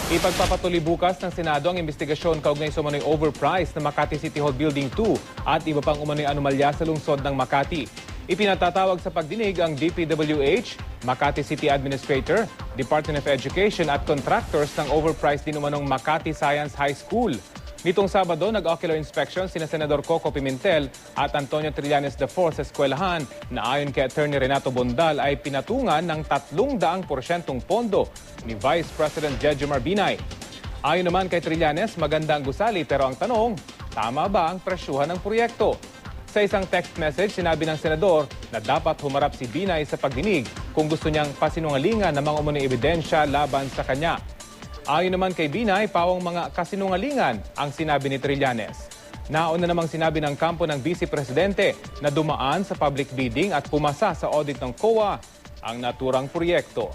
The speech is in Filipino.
Ipagpapatuloy bukas ng Senado ang investigasyon kaugnay sa umano'y overpriced na Makati City Hall Building 2 at iba pang umano'y anomalya sa lungsod ng Makati. Ipinatatawag sa pagdinig ang DPWH, Makati City Administrator, Department of Education at contractors ng overpriced din umanong Makati Science High School. Nitong Sabado, nag-ocular inspection sina Senador Coco Pimentel at Antonio Trillanes IV sa eskwelahan na ayon kay Attorney Renato Bondal ay pinatungan ng 300% pondo ni Vice President Jejomar Binay. Ayon naman kay Trillanes, maganda ang gusali pero ang tanong, tama ba ang presyuhan ng proyekto? Sa isang text message, sinabi ng Senador na dapat humarap si Binay sa pagdinig kung gusto niyang pasinungalingan ng mga umunong ebidensya laban sa kanya. Ayon naman kay Binay, pawang mga kasinungalingan ang sinabi ni Trillanes. Nauna namang sinabi ng kampo ng Vice Presidente na dumaan sa public bidding at pumasa sa audit ng COA ang naturang proyekto.